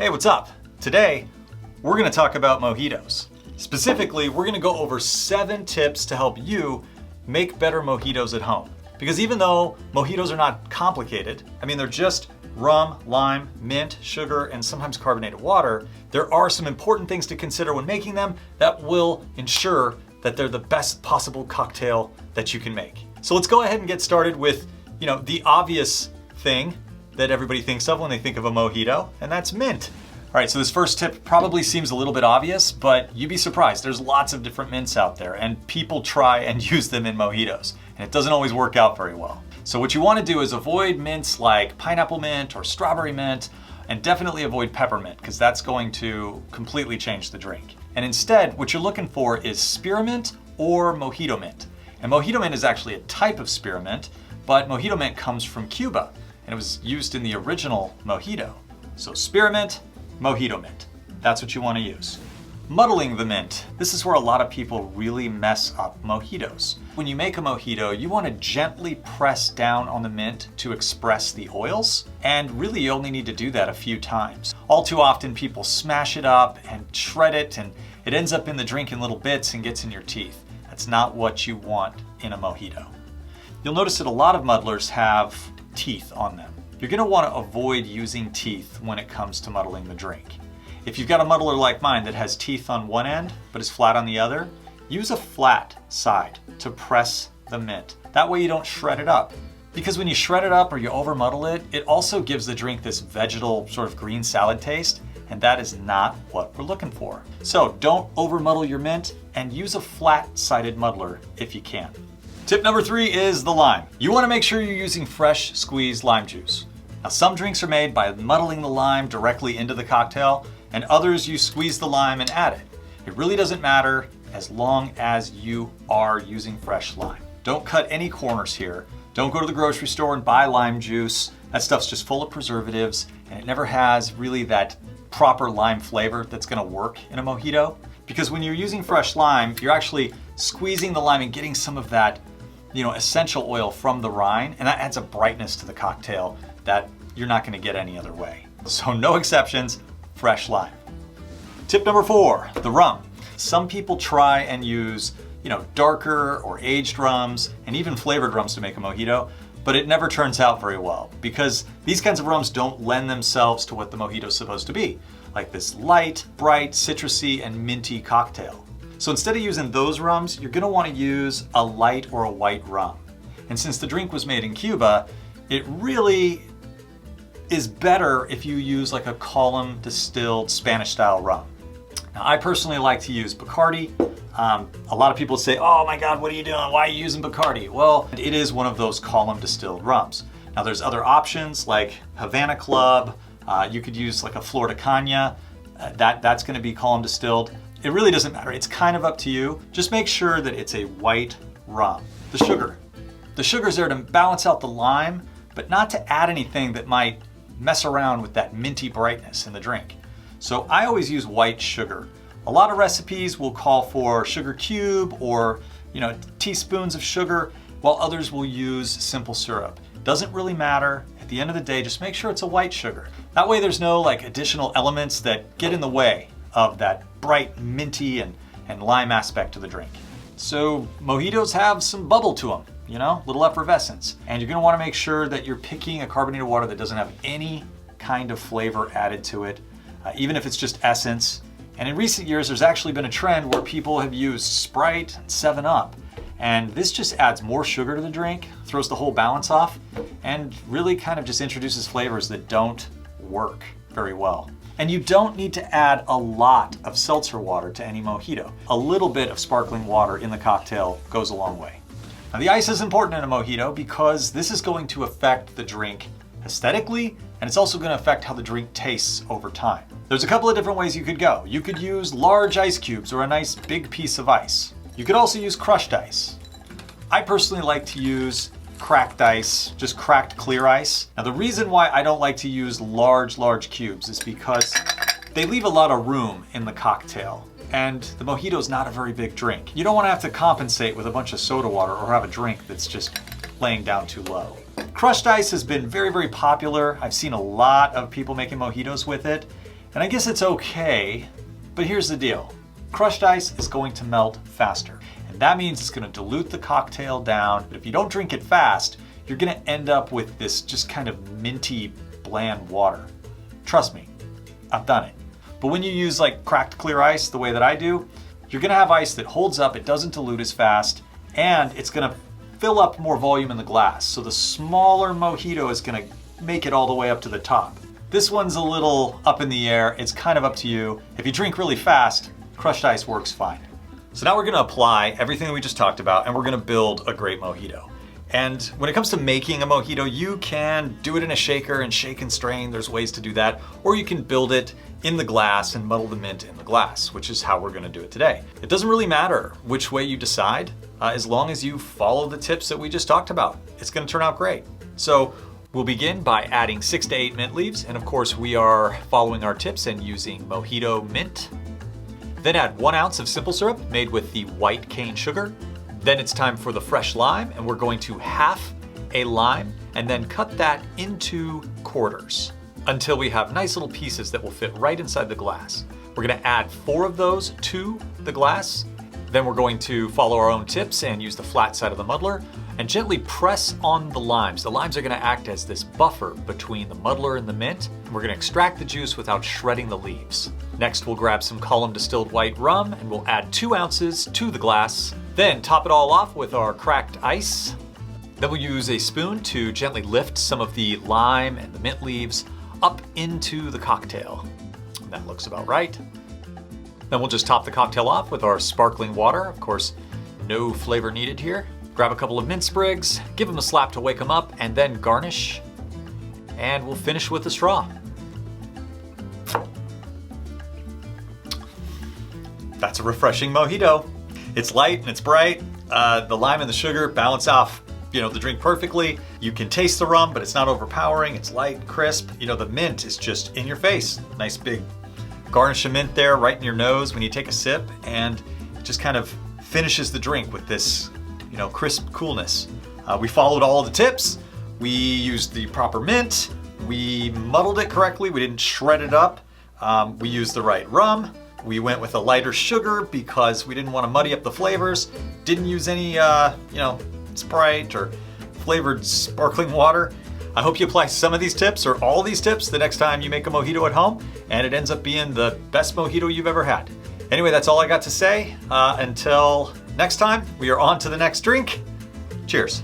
Hey, what's up? Today, we're gonna talk about mojitos. Specifically, we're gonna go over 7 tips to help you make better mojitos at home. Because even though mojitos are not complicated, I mean, they're just rum, lime, mint, sugar, and sometimes carbonated water, there are some important things to consider when making them that will ensure that they're the best possible cocktail that you can make. So let's go ahead and get started with, the obvious thing that everybody thinks of when they think of a mojito, and that's mint. All right, so this first tip probably seems a little bit obvious, but you'd be surprised. There's lots of different mints out there, and people try and use them in mojitos, and it doesn't always work out very well. So what you want to do is avoid mints like pineapple mint or strawberry mint, and definitely avoid peppermint, because that's going to completely change the drink. And instead, what you're looking for is spearmint or mojito mint. And mojito mint is actually a type of spearmint, but mojito mint comes from Cuba, and it was used in the original mojito. So spearmint, mojito mint. That's what you want to use. Muddling the mint. This is where a lot of people really mess up mojitos. When you make a mojito, you want to gently press down on the mint to express the oils, and really you only need to do that a few times. All too often people smash it up and shred it, and it ends up in the drink in little bits and gets in your teeth. That's not what you want in a mojito. You'll notice that a lot of muddlers have teeth on them. You're going to want to avoid using teeth when it comes to muddling the drink. If you've got a muddler like mine that has teeth on one end but is flat on the other, use a flat side to press the mint. That way you don't shred it up. Because when you shred it up or you over muddle it, it also gives the drink this vegetal sort of green salad taste, and that is not what we're looking for. So don't over muddle your mint and use a flat-sided muddler if you can. Tip number 3 is the lime. You want to make sure you're using fresh squeezed lime juice. Now, some drinks are made by muddling the lime directly into the cocktail, and others you squeeze the lime and add it. It really doesn't matter as long as you are using fresh lime. Don't cut any corners here. Don't go to the grocery store and buy lime juice. That stuff's just full of preservatives, and it never has really that proper lime flavor that's going to work in a mojito. Because when you're using fresh lime, you're actually squeezing the lime and getting some of that essential oil from the rind, and that adds a brightness to the cocktail that you're not going to get any other way. So no exceptions, fresh lime. Tip number 4, the rum. Some people try and use, darker or aged rums and even flavored rums to make a mojito, but it never turns out very well because these kinds of rums don't lend themselves to what the mojito is supposed to be, like this light, bright, citrusy, and minty cocktail. So instead of using those rums, you're gonna wanna use a light or a white rum. And since the drink was made in Cuba, it really is better if you use like a column distilled Spanish style rum. Now I personally like to use Bacardi. A lot of people say, oh my God, what are you doing? Why are you using Bacardi? Well, it is one of those column distilled rums. Now there's other options like Havana Club. You could use like a Flor de Caña. That's gonna be column distilled. It really doesn't matter. It's kind of up to you. Just make sure that it's a white rum. The sugar. The sugar's there to balance out the lime, but not to add anything that might mess around with that minty brightness in the drink. So I always use white sugar. A lot of recipes will call for sugar cube or teaspoons of sugar, while others will use simple syrup. Doesn't really matter. At the end of the day, just make sure it's a white sugar. That way there's no additional elements that get in the way of that bright, minty, and lime aspect to the drink. So mojitos have some bubble to them, little effervescence. And you're gonna wanna make sure that you're picking a carbonated water that doesn't have any kind of flavor added to it, even if it's just essence. And in recent years, there's actually been a trend where people have used Sprite and 7-Up. And this just adds more sugar to the drink, throws the whole balance off, and really kind of just introduces flavors that don't work very well. And you don't need to add a lot of seltzer water to any mojito. A little bit of sparkling water in the cocktail goes a long way. Now the ice is important in a mojito because this is going to affect the drink aesthetically, and it's also going to affect how the drink tastes over time. There's a couple of different ways you could go. You could use large ice cubes or a nice big piece of ice. You could also use crushed ice. I personally like to use cracked ice, just cracked clear ice. Now the reason why I don't like to use large cubes is because they leave a lot of room in the cocktail. And the mojito is not a very big drink. You don't want to have to compensate with a bunch of soda water or have a drink that's just laying down too low. Crushed ice has been very, very popular. I've seen a lot of people making mojitos with it. And I guess it's okay, but here's the deal. Crushed ice is going to melt faster. And that means it's gonna dilute the cocktail down. But if you don't drink it fast, you're gonna end up with this just kind of minty, bland water. Trust me, I've done it. But when you use like cracked clear ice the way that I do, you're gonna have ice that holds up, it doesn't dilute as fast, and it's gonna fill up more volume in the glass. So the smaller mojito is gonna make it all the way up to the top. This one's a little up in the air. It's kind of up to you. If you drink really fast, crushed ice works fine. So now we're gonna apply everything that we just talked about and we're gonna build a great mojito. And when it comes to making a mojito, you can do it in a shaker and shake and strain. There's ways to do that. Or you can build it in the glass and muddle the mint in the glass, which is how we're gonna do it today. It doesn't really matter which way you decide, as long as you follow the tips that we just talked about. It's gonna turn out great. So we'll begin by adding 6 to 8 mint leaves. And of course, we are following our tips and using Mojito mint. Then add 1 ounce of simple syrup made with the white cane sugar. Then it's time for the fresh lime, and we're going to half a lime and then cut that into quarters until we have nice little pieces that will fit right inside the glass. We're gonna add 4 of those to the glass. Then we're going to follow our own tips and use the flat side of the muddler and gently press on the limes. The limes are gonna act as this buffer between the muddler and the mint. We're gonna extract the juice without shredding the leaves. Next, we'll grab some column distilled white rum and we'll add 2 ounces to the glass. Then top it all off with our cracked ice. Then we'll use a spoon to gently lift some of the lime and the mint leaves up into the cocktail. And that looks about right. Then we'll just top the cocktail off with our sparkling water. Of course, no flavor needed here. Grab a couple of mint sprigs, give them a slap to wake them up, and then garnish. And we'll finish with a straw. That's a refreshing mojito. It's light and it's bright. The lime and the sugar balance off, the drink perfectly. You can taste the rum, but it's not overpowering. It's light, crisp. The mint is just in your face. Nice big garnish of mint there right in your nose when you take a sip, and it just kind of finishes the drink with this, crisp coolness. We followed all of the tips. We used the proper mint. We muddled it correctly. We didn't shred it up. We used the right rum. We went with a lighter sugar because we didn't want to muddy up the flavors. Didn't use any, Sprite or flavored sparkling water. I hope you apply some of these tips or all these tips the next time you make a mojito at home, and it ends up being the best mojito you've ever had. Anyway, that's all I got to say. Until next time, we are on to the next drink. Cheers.